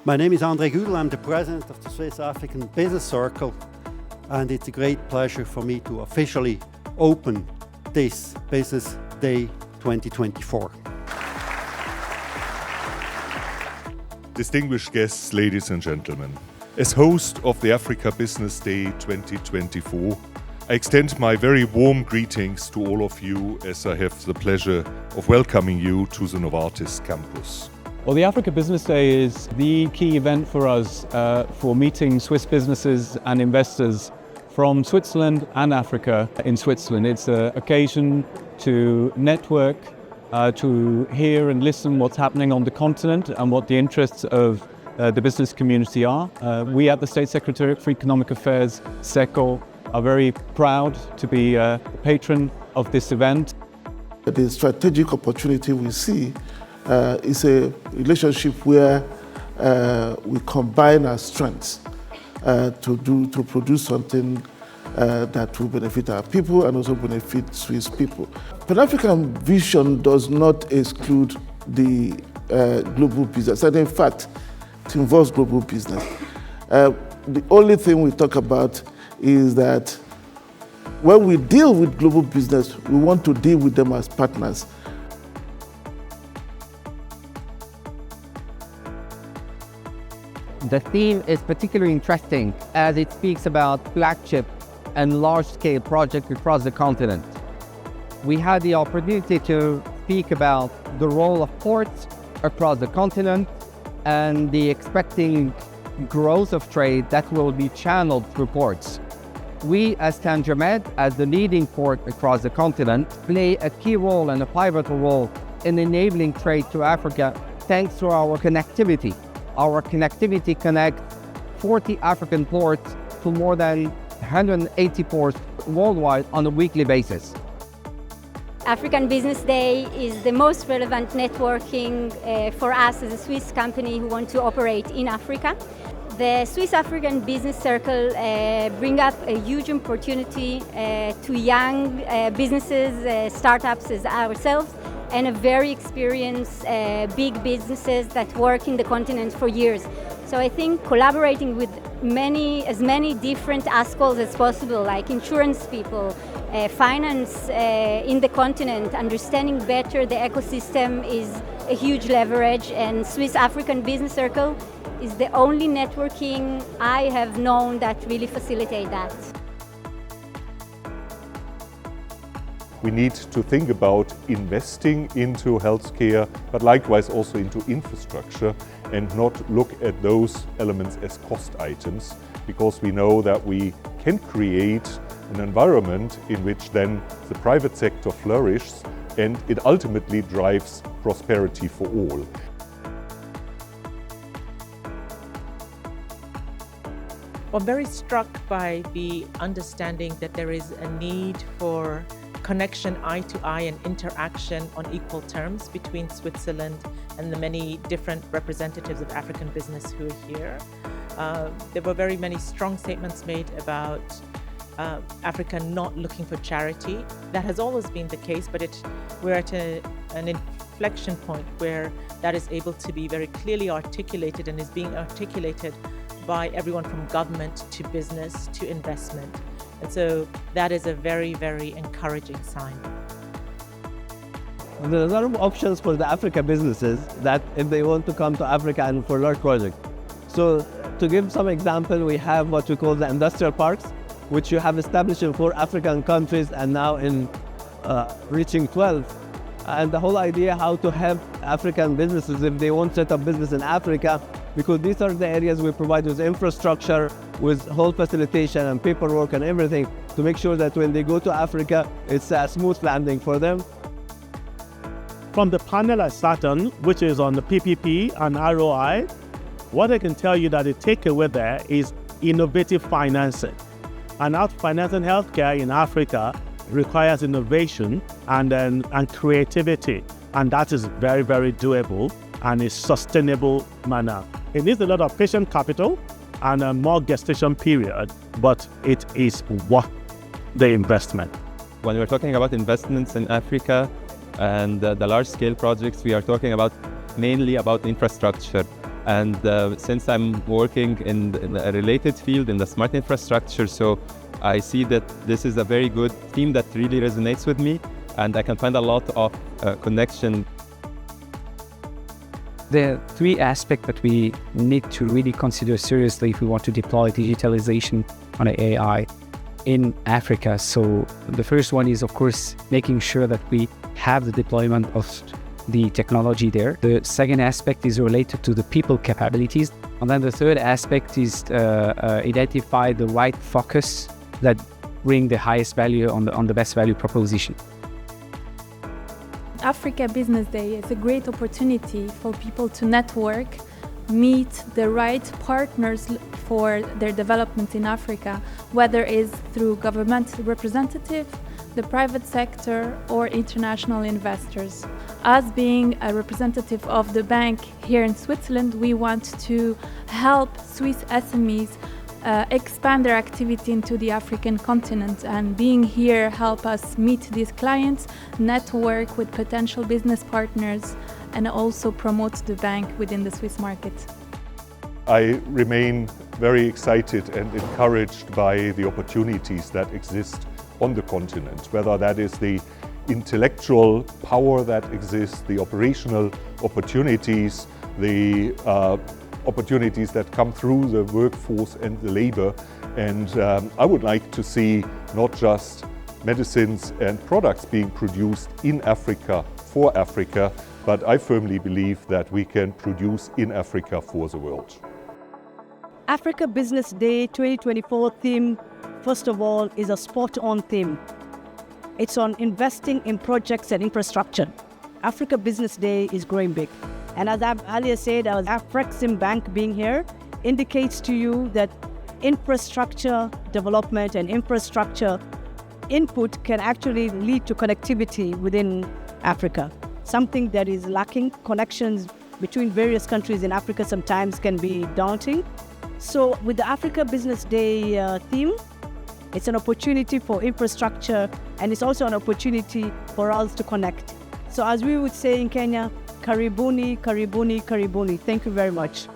My name is André Güdel, I'm the president of the Swiss African Business Circle, and it's a great pleasure for me to officially open this Business Day 2024. Distinguished guests, ladies and gentlemen, as host of the Africa Business Day 2024, I extend my very warm greetings to all of you as I have the pleasure of welcoming you to the Novartis Campus. Well, the Africa Business Day is the key event for us for meeting Swiss businesses and investors from Switzerland and Africa in Switzerland. It's an occasion to network, to hear and listen what's happening on the continent and what the interests of the business community are. We at the State Secretariat for Economic Affairs, SECO, are very proud to be a patron of this event. The strategic opportunity we see is a relationship where we combine our strengths to produce something that will benefit our people and also benefit Swiss people. Pan-African vision does not exclude the global business, and in fact, it involves global business. The only thing we talk about is that when we deal with global business, we want to deal with them as partners. The theme is particularly interesting as it speaks about flagship and large-scale projects across the continent. We had the opportunity to speak about the role of ports across the continent and the expecting growth of trade that will be channeled through ports. We, as Tangier as the leading port across the continent, play a key role and a pivotal role in enabling trade to Africa thanks to our connectivity. Our connectivity connects 40 African ports to more than 180 ports worldwide on a weekly basis. African Business Day is the most relevant networking for us as a Swiss company who want to operate in Africa. The Swiss African Business Circle bring up a huge opportunity to young businesses, startups as ourselves, and a very experienced big businesses that work in the continent for years. So I think collaborating with as many different ASCOs as possible, like insurance people, finance in the continent, understanding better the ecosystem is a huge leverage, and Swiss African Business Circle is the only networking I have known that really facilitate that. We need to think about investing into healthcare, but likewise also into infrastructure, and not look at those elements as cost items, because we know that we can create an environment in which then the private sector flourishes and it ultimately drives prosperity for all. I'm very struck by the understanding that there is a need for connection eye to eye and interaction on equal terms between Switzerland and the many different representatives of African business who are here. There were very many strong statements made about Africa not looking for charity. That has always been the case, but we're at an inflection point where that is able to be very clearly articulated and is being articulated by everyone from government to business to investment. And so that is a very, very encouraging sign. There are a lot of options for the Africa businesses that if they want to come to Africa and for large projects. So to give some example, we have what we call the industrial parks, which you have established in 4 African countries and now in reaching 12. And the whole idea how to help African businesses if they want to set up business in Africa, because these are the areas we provide with infrastructure, with whole facilitation and paperwork and everything to make sure that when they go to Africa, it's a smooth landing for them. From the panel I sat on, which is on the PPP and ROI, what I can tell you that the takeaway there is innovative financing. And out financing healthcare in Africa requires innovation and creativity. And that is very, very doable and a sustainable manner. It needs a lot of patient capital and a more gestation period, but it is worth the investment. When we're talking about investments in Africa and the large-scale projects, we are talking about mainly about infrastructure. And since I'm working in a related field in the smart infrastructure, so I see that this is a very good theme that really resonates with me, and I can find a lot of connection. There are three aspects that we need to really consider seriously if we want to deploy digitalization on AI in Africa. So the first one is, of course, making sure that we have the deployment of the technology there. The second aspect is related to the people capabilities. And then the third aspect is identify the right focus that bring the highest value on the best value proposition. Africa Business Day is a great opportunity for people to network, meet the right partners for their development in Africa, whether it's through government representative, the private sector, or international investors. As being a representative of the bank here in Switzerland, we want to help Swiss SMEs expand their activity into the African continent, and being here help us meet these clients, network with potential business partners, and also promote the bank within the Swiss market. I remain very excited and encouraged by the opportunities that exist on the continent, whether that is the intellectual power that exists, the operational opportunities, the opportunities that come through the workforce and the labor. And I would like to see not just medicines and products being produced in Africa for Africa, but I firmly believe that we can produce in Africa for the world. Africa Business Day 2024 theme, first of all, is a spot-on theme. It's on investing in projects and infrastructure. Africa Business Day is growing big. And as I've earlier said, Afreximbank being here indicates to you that infrastructure development and infrastructure input can actually lead to connectivity within Africa. Something that is lacking. Connections between various countries in Africa sometimes can be daunting. So with the Africa Business Day theme, it's an opportunity for infrastructure, and it's also an opportunity for us to connect. So as we would say in Kenya, karibuni, karibuni, karibuni. Thank you very much.